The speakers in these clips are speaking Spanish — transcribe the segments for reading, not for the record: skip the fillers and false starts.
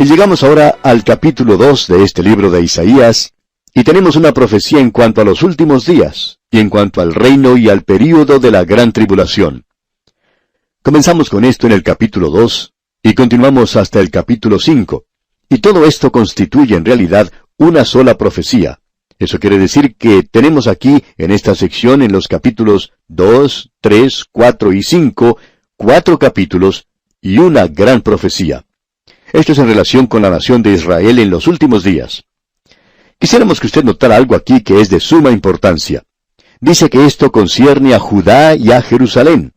llegamos ahora al capítulo 2 de este libro de Isaías, y tenemos una profecía en cuanto a los últimos días, y en cuanto al reino y al período de la gran tribulación. Comenzamos con esto en el capítulo 2, y continuamos hasta el capítulo 5, y todo esto constituye en realidad una sola profecía. Eso quiere decir que tenemos aquí, en esta sección, en los capítulos 2, 3, 4 y 5, 4 capítulos y una gran profecía. Esto es en relación con la nación de Israel en los últimos días. Quisiéramos que usted notara algo aquí que es de suma importancia. Dice que esto concierne a Judá y a Jerusalén.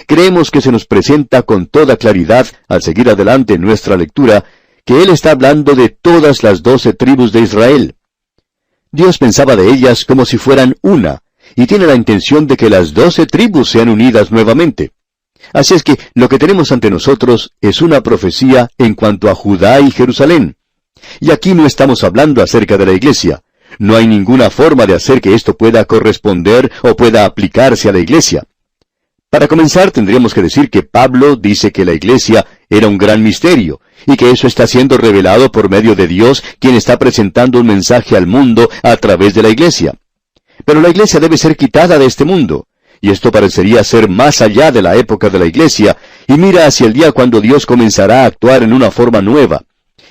Creemos que se nos presenta con toda claridad, al seguir adelante en nuestra lectura, que Él está hablando de todas las 12 tribus de Israel. Dios pensaba de ellas como si fueran una, y tiene la intención de que las 12 tribus sean unidas nuevamente. Así es que lo que tenemos ante nosotros es una profecía en cuanto a Judá y Jerusalén. Y aquí no estamos hablando acerca de la iglesia. No hay ninguna forma de hacer que esto pueda corresponder o pueda aplicarse a la iglesia. Para comenzar, tendríamos que decir que Pablo dice que la iglesia era un gran misterio, y que eso está siendo revelado por medio de Dios, quien está presentando un mensaje al mundo a través de la iglesia. Pero la iglesia debe ser quitada de este mundo, y esto parecería ser más allá de la época de la iglesia, y mira hacia el día cuando Dios comenzará a actuar en una forma nueva.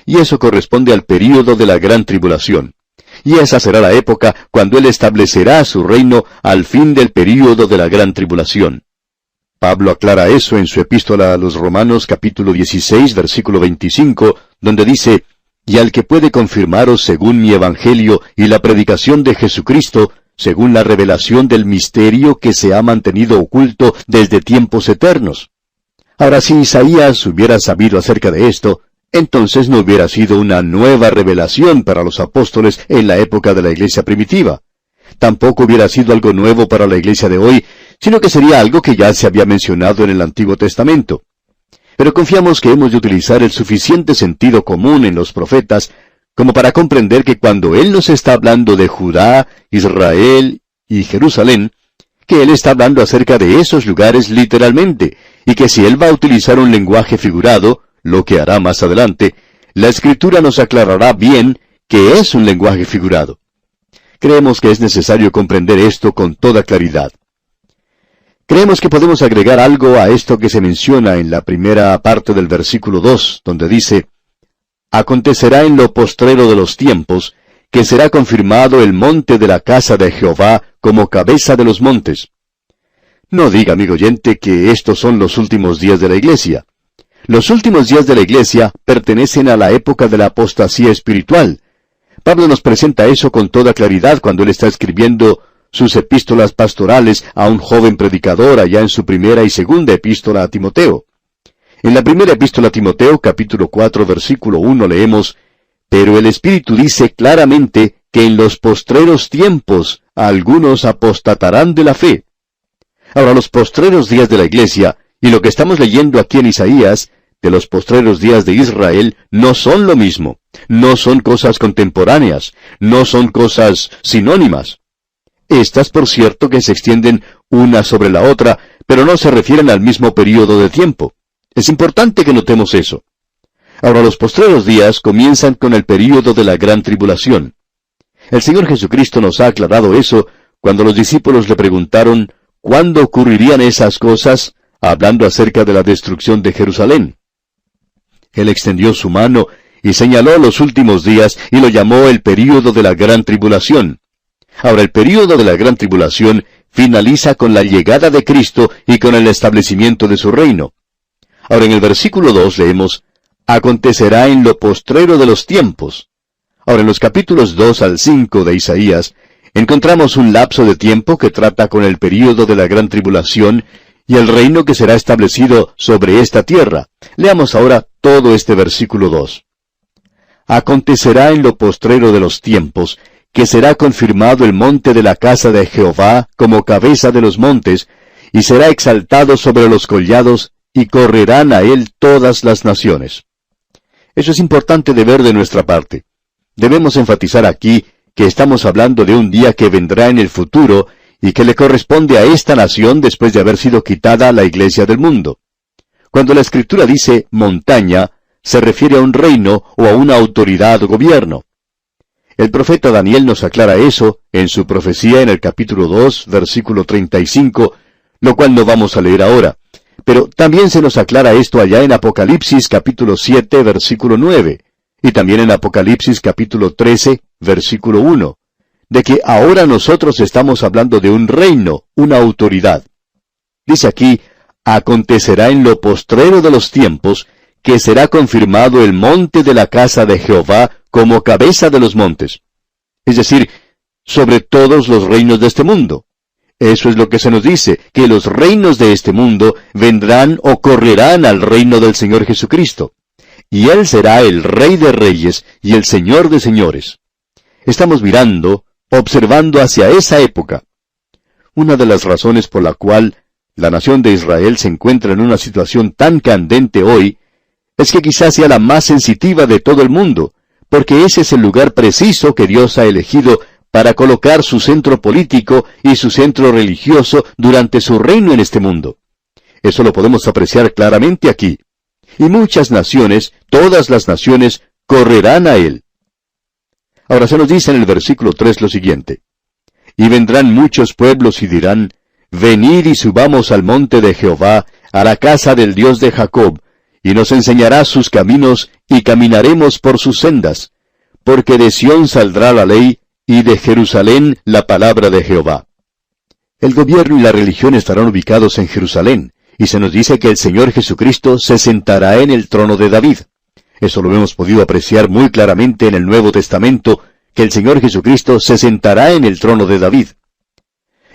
Y eso corresponde al período de la gran tribulación. Y esa será la época cuando Él establecerá su reino al fin del período de la gran tribulación. Pablo aclara eso en su epístola a los Romanos capítulo 16, versículo 25, donde dice, «Y al que puede confirmaros según mi evangelio y la predicación de Jesucristo, según la revelación del misterio que se ha mantenido oculto desde tiempos eternos». Ahora, si Isaías hubiera sabido acerca de esto, entonces no hubiera sido una nueva revelación para los apóstoles en la época de la iglesia primitiva. Tampoco hubiera sido algo nuevo para la iglesia de hoy, sino que sería algo que ya se había mencionado en el Antiguo Testamento. Pero confiamos que hemos de utilizar el suficiente sentido común en los profetas como para comprender que cuando Él nos está hablando de Judá, Israel y Jerusalén, que Él está hablando acerca de esos lugares literalmente, y que si Él va a utilizar un lenguaje figurado, lo que hará más adelante, la Escritura nos aclarará bien que es un lenguaje figurado. Creemos que es necesario comprender esto con toda claridad. Creemos que podemos agregar algo a esto que se menciona en la primera parte del versículo 2, donde dice, «Acontecerá en lo postrero de los tiempos, que será confirmado el monte de la casa de Jehová como cabeza de los montes». No diga, amigo oyente, que estos son los últimos días de la iglesia. Los últimos días de la iglesia pertenecen a la época de la apostasía espiritual. Pablo nos presenta eso con toda claridad cuando él está escribiendo sus epístolas pastorales a un joven predicador allá en su primera y segunda epístola a Timoteo. En la primera epístola a Timoteo, capítulo 4, versículo 1, leemos, «Pero el Espíritu dice claramente que en los postreros tiempos algunos apostatarán de la fe». Ahora, los postreros días de la iglesia, y lo que estamos leyendo aquí en Isaías, de los postreros días de Israel, no son lo mismo, no son cosas contemporáneas, no son cosas sinónimas. Estas, por cierto, que se extienden una sobre la otra, pero no se refieren al mismo período de tiempo. Es importante que notemos eso. Ahora, los postreros días comienzan con el período de la gran tribulación. El Señor Jesucristo nos ha aclarado eso cuando los discípulos le preguntaron ¿cuándo ocurrirían esas cosas?, hablando acerca de la destrucción de Jerusalén. Él extendió su mano y señaló los últimos días y lo llamó el período de la gran tribulación. Ahora, el período de la gran tribulación finaliza con la llegada de Cristo y con el establecimiento de su reino. Ahora, en el versículo 2 leemos, «Acontecerá en lo postrero de los tiempos». Ahora, en los capítulos 2 al 5 de Isaías, encontramos un lapso de tiempo que trata con el período de la gran tribulación y el reino que será establecido sobre esta tierra. Leamos ahora todo este versículo 2. «Acontecerá en lo postrero de los tiempos, que será confirmado el monte de la casa de Jehová como cabeza de los montes, y será exaltado sobre los collados, y correrán a él todas las naciones». Eso es importante de ver de nuestra parte. Debemos enfatizar aquí que estamos hablando de un día que vendrá en el futuro, y que le corresponde a esta nación después de haber sido quitada la iglesia del mundo. Cuando la Escritura dice montaña, se refiere a un reino o a una autoridad o gobierno. El profeta Daniel nos aclara eso en su profecía en el capítulo 2, versículo 35, lo cual no vamos a leer ahora. Pero también se nos aclara esto allá en Apocalipsis capítulo 7, versículo 9, y también en Apocalipsis capítulo 13, versículo 1, de que ahora nosotros estamos hablando de un reino, una autoridad. Dice aquí, acontecerá en lo postrero de los tiempos, que será confirmado el monte de la casa de Jehová como cabeza de los montes. Es decir, sobre todos los reinos de este mundo. Eso es lo que se nos dice, que los reinos de este mundo vendrán o correrán al reino del Señor Jesucristo. Y Él será el Rey de Reyes y el Señor de Señores. Estamos mirando, observando hacia esa época. Una de las razones por la cual la nación de Israel se encuentra en una situación tan candente hoy, es que quizás sea la más sensitiva de todo el mundo, porque ese es el lugar preciso que Dios ha elegido para colocar su centro político y su centro religioso durante su reino en este mundo. Eso lo podemos apreciar claramente aquí. Y muchas naciones, todas las naciones, correrán a Él. Ahora se nos dice en el versículo 3 lo siguiente. Y vendrán muchos pueblos y dirán, venid y subamos al monte de Jehová, a la casa del Dios de Jacob, y nos enseñará sus caminos, y caminaremos por sus sendas, porque de Sión saldrá la ley, y de Jerusalén la palabra de Jehová. El gobierno y la religión estarán ubicados en Jerusalén, y se nos dice que el Señor Jesucristo se sentará en el trono de David. Eso lo hemos podido apreciar muy claramente en el Nuevo Testamento, que el Señor Jesucristo se sentará en el trono de David.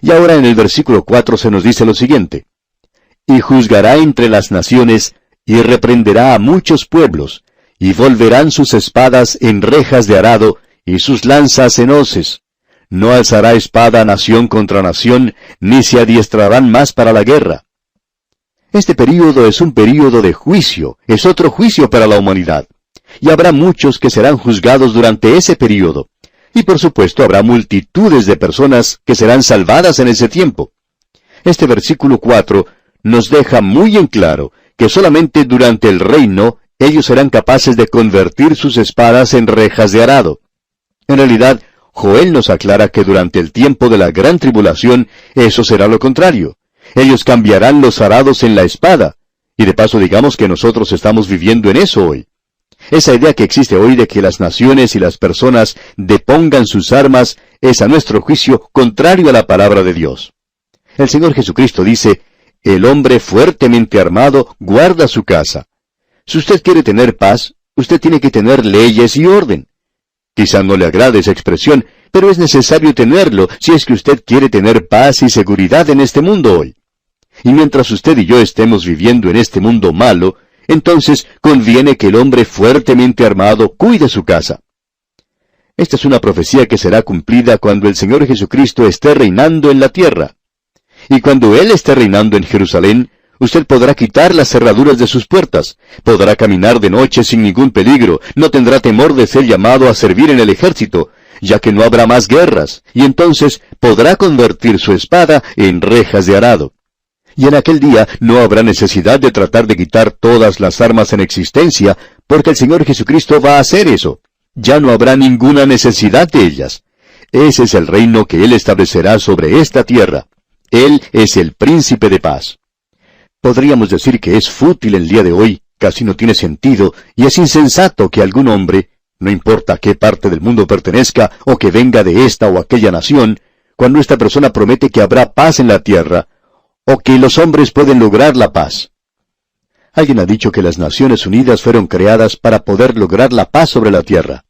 Y ahora en el versículo 4 se nos dice lo siguiente. Y juzgará entre las naciones, y reprenderá a muchos pueblos, y volverán sus espadas en rejas de arado, y sus lanzas en hoces. No alzará espada nación contra nación, ni se adiestrarán más para la guerra. Este período es un período de juicio, es otro juicio para la humanidad. Y habrá muchos que serán juzgados durante ese período. Y por supuesto habrá multitudes de personas que serán salvadas en ese tiempo. Este versículo 4 nos deja muy en claro que solamente durante el reino ellos serán capaces de convertir sus espadas en rejas de arado. En realidad, Joel nos aclara que durante el tiempo de la gran tribulación eso será lo contrario. Ellos cambiarán los arados en la espada. Y de paso digamos que nosotros estamos viviendo en eso hoy. Esa idea que existe hoy de que las naciones y las personas depongan sus armas es a nuestro juicio contrario a la palabra de Dios. El Señor Jesucristo dice, el hombre fuertemente armado guarda su casa. Si usted quiere tener paz, usted tiene que tener leyes y orden. Quizá no le agrade esa expresión, pero es necesario tenerlo si es que usted quiere tener paz y seguridad en este mundo hoy. Y mientras usted y yo estemos viviendo en este mundo malo, entonces conviene que el hombre fuertemente armado cuide su casa. Esta es una profecía que será cumplida cuando el Señor Jesucristo esté reinando en la tierra. Y cuando Él esté reinando en Jerusalén, usted podrá quitar las cerraduras de sus puertas, podrá caminar de noche sin ningún peligro, no tendrá temor de ser llamado a servir en el ejército, ya que no habrá más guerras, y entonces podrá convertir su espada en rejas de arado. Y en aquel día no habrá necesidad de tratar de quitar todas las armas en existencia, porque el Señor Jesucristo va a hacer eso. Ya no habrá ninguna necesidad de ellas. Ese es el reino que Él establecerá sobre esta tierra. Él es el príncipe de paz. Podríamos decir que es fútil el día de hoy, casi no tiene sentido, y es insensato que algún hombre, no importa a qué parte del mundo pertenezca, o que venga de esta o aquella nación, cuando esta persona promete que habrá paz en la tierra, o que los hombres pueden lograr la paz. Alguien ha dicho que las Naciones Unidas fueron creadas para poder lograr la paz sobre la tierra.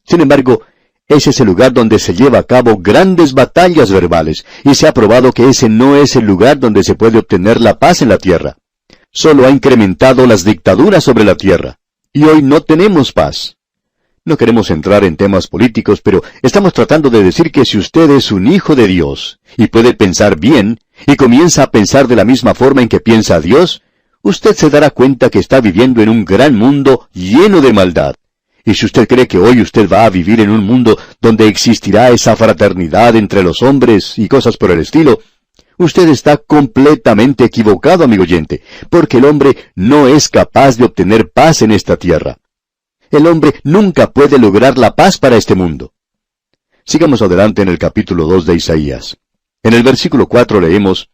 Sin embargo, ese es el lugar donde se lleva a cabo grandes batallas verbales, y se ha probado que ese no es el lugar donde se puede obtener la paz en la tierra. Solo ha incrementado las dictaduras sobre la tierra, y hoy no tenemos paz. No queremos entrar en temas políticos, pero estamos tratando de decir que si usted es un hijo de Dios, y puede pensar bien, y comienza a pensar de la misma forma en que piensa Dios, usted se dará cuenta que está viviendo en un gran mundo lleno de maldad. Y si usted cree que hoy usted va a vivir en un mundo donde existirá esa fraternidad entre los hombres y cosas por el estilo, Usted está completamente equivocado, amigo oyente, porque el hombre no es capaz de obtener paz en esta tierra. El hombre nunca puede lograr la paz para este mundo. Sigamos adelante en el capítulo 2 de Isaías. En el versículo 4 leemos,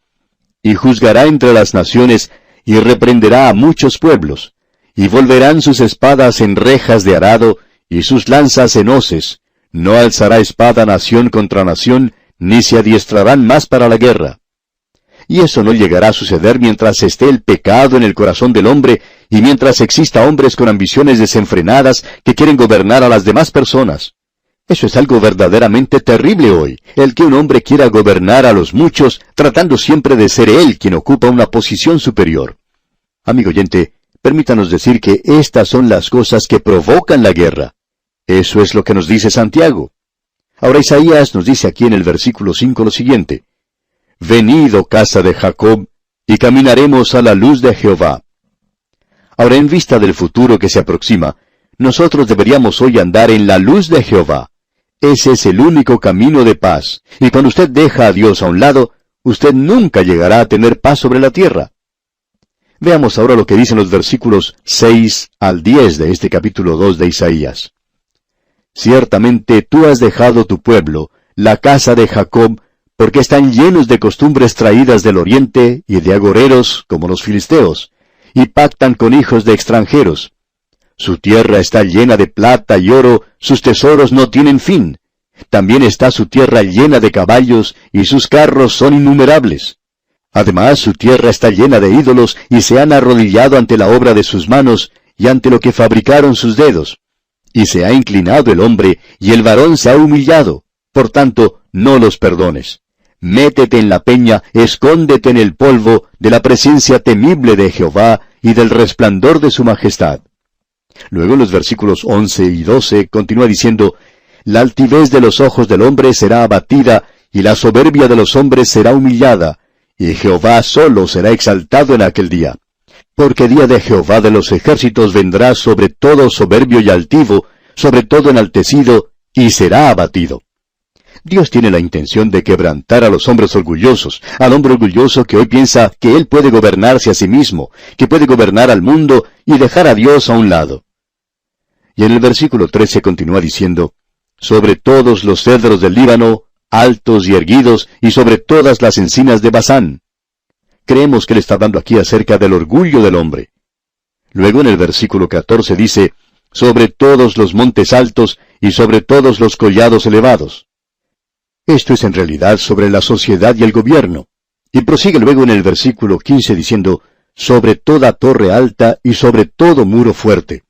«Y juzgará entre las naciones, y reprenderá a muchos pueblos, y volverán sus espadas en rejas de arado, y sus lanzas en hoces. No alzará espada nación contra nación, ni se adiestrarán más para la guerra». Y eso no llegará a suceder mientras esté el pecado en el corazón del hombre, y mientras exista hombres con ambiciones desenfrenadas que quieren gobernar a las demás personas. Eso es algo verdaderamente terrible hoy, el que un hombre quiera gobernar a los muchos, tratando siempre de ser él quien ocupa una posición superior. Amigo oyente, permítanos decir que estas son las cosas que provocan la guerra. Eso es lo que nos dice Santiago. Ahora Isaías nos dice aquí en el versículo 5 lo siguiente, «Venid, oh casa de Jacob, y caminaremos a la luz de Jehová». Ahora, en vista del futuro que se aproxima, nosotros deberíamos hoy andar en la luz de Jehová. Ese es el único camino de paz, y cuando usted deja a Dios a un lado, usted nunca llegará a tener paz sobre la tierra. Veamos ahora lo que dicen los versículos 6 al 10 de este capítulo 2 de Isaías. «Ciertamente tú has dejado tu pueblo, la casa de Jacob, porque están llenos de costumbres traídas del oriente y de agoreros como los filisteos, y pactan con hijos de extranjeros. Su tierra está llena de plata y oro, sus tesoros no tienen fin. También está su tierra llena de caballos, y sus carros son innumerables. Además, su tierra está llena de ídolos, y se han arrodillado ante la obra de sus manos, y ante lo que fabricaron sus dedos. Y se ha inclinado el hombre, y el varón se ha humillado. Por tanto, no los perdones. Métete en la peña, escóndete en el polvo, de la presencia temible de Jehová, y del resplandor de su majestad». Luego en los versículos 11 y 12 continúa diciendo, «La altivez de los ojos del hombre será abatida, y la soberbia de los hombres será humillada, y Jehová solo será exaltado en aquel día. Porque día de Jehová de los ejércitos vendrá sobre todo soberbio y altivo, sobre todo enaltecido, y será abatido». Dios tiene la intención de quebrantar a los hombres orgullosos, al hombre orgulloso que hoy piensa que él puede gobernarse a sí mismo, que puede gobernar al mundo y dejar a Dios a un lado. Y en el versículo 13 continúa diciendo, «Sobre todos los cedros del Líbano, altos y erguidos, y sobre todas las encinas de Basán». Creemos que él está hablando aquí acerca del orgullo del hombre. Luego en el versículo 14 dice, «Sobre todos los montes altos, y sobre todos los collados elevados». Esto es en realidad sobre la sociedad y el gobierno. Y prosigue luego en el versículo 15 diciendo, «Sobre toda torre alta y sobre todo muro fuerte».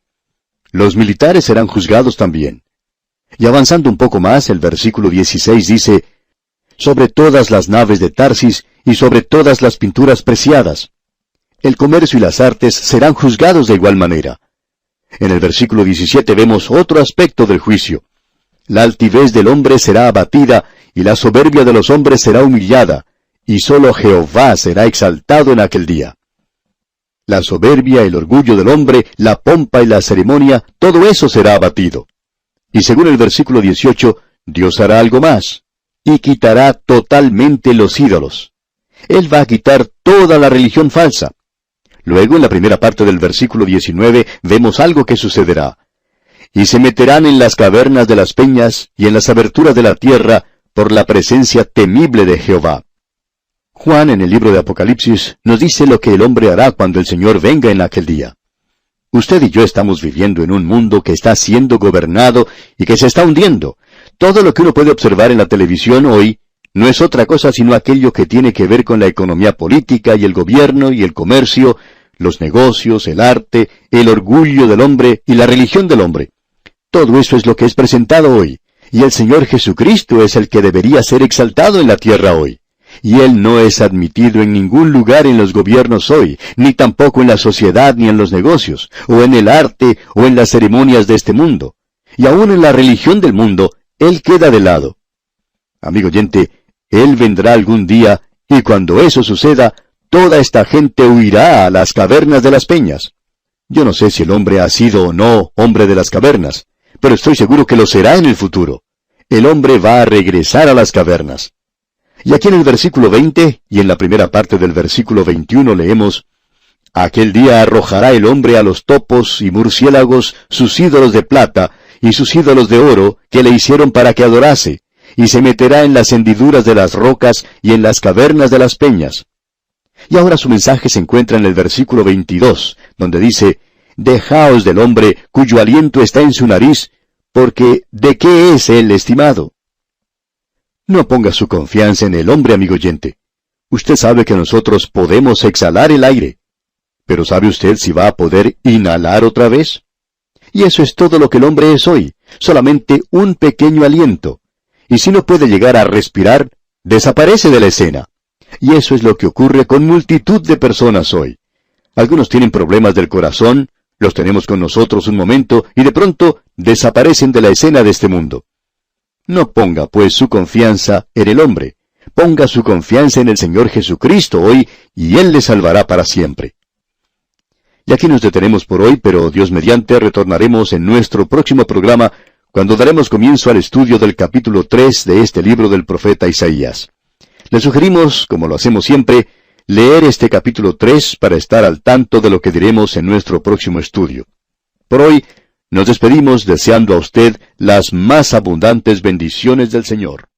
Los militares serán juzgados también. Y avanzando un poco más, el versículo 16 dice, «Sobre todas las naves de Tarsis y sobre todas las pinturas preciadas». El comercio y las artes serán juzgados de igual manera. En el versículo 17 vemos otro aspecto del juicio. «La altivez del hombre será abatida, y la soberbia de los hombres será humillada, y sólo Jehová será exaltado en aquel día». La soberbia, el orgullo del hombre, la pompa y la ceremonia, todo eso será abatido. Y según el versículo 18, Dios hará algo más, y quitará totalmente los ídolos. Él va a quitar toda la religión falsa. Luego, en la primera parte del versículo 19, vemos algo que sucederá. «Y se meterán en las cavernas de las peñas, y en las aberturas de la tierra, por la presencia temible de Jehová». Juan, en el libro de Apocalipsis, nos dice lo que el hombre hará cuando el Señor venga en aquel día. Usted y yo estamos viviendo en un mundo que está siendo gobernado y que se está hundiendo. Todo lo que uno puede observar en la televisión hoy no es otra cosa sino aquello que tiene que ver con la economía política y el gobierno y el comercio, los negocios, el arte, el orgullo del hombre y la religión del hombre. Todo eso es lo que es presentado hoy. Y el Señor Jesucristo es el que debería ser exaltado en la tierra hoy. Y Él no es admitido en ningún lugar en los gobiernos hoy, ni tampoco en la sociedad ni en los negocios, o en el arte, o en las ceremonias de este mundo. Y aún en la religión del mundo, Él queda de lado. Amigo oyente, Él vendrá algún día, y cuando eso suceda, toda esta gente huirá a las cavernas de las peñas. Yo no sé si el hombre ha sido o no hombre de las cavernas, pero estoy seguro que lo será en el futuro. El hombre va a regresar a las cavernas. Y aquí en el versículo 20 y en la primera parte del versículo 21 leemos: Aquel día arrojará el hombre a los topos y murciélagos sus ídolos de plata y sus ídolos de oro que le hicieron para que adorase, y se meterá en las hendiduras de las rocas y en las cavernas de las peñas. Y ahora su mensaje se encuentra en el versículo 22, donde dice: Dejaos del hombre cuyo aliento está en su nariz, porque ¿de qué es él estimado? No ponga su confianza en el hombre, amigo oyente. Usted sabe que nosotros podemos exhalar el aire. Pero ¿sabe usted si va a poder inhalar otra vez? Y eso es todo lo que el hombre es hoy, solamente un pequeño aliento. Y si no puede llegar a respirar, desaparece de la escena. Y eso es lo que ocurre con multitud de personas hoy. Algunos tienen problemas del corazón, los tenemos con nosotros un momento y de pronto desaparecen de la escena de este mundo. No ponga, pues, su confianza en el hombre. Ponga su confianza en el Señor Jesucristo hoy y Él le salvará para siempre. Y aquí nos detenemos por hoy, pero Dios mediante retornaremos en nuestro próximo programa cuando daremos comienzo al estudio del capítulo 3 de este libro del profeta Isaías. Le sugerimos, como lo hacemos siempre, leer este capítulo 3 para estar al tanto de lo que diremos en nuestro próximo estudio. Por hoy, nos despedimos deseando a usted las más abundantes bendiciones del Señor.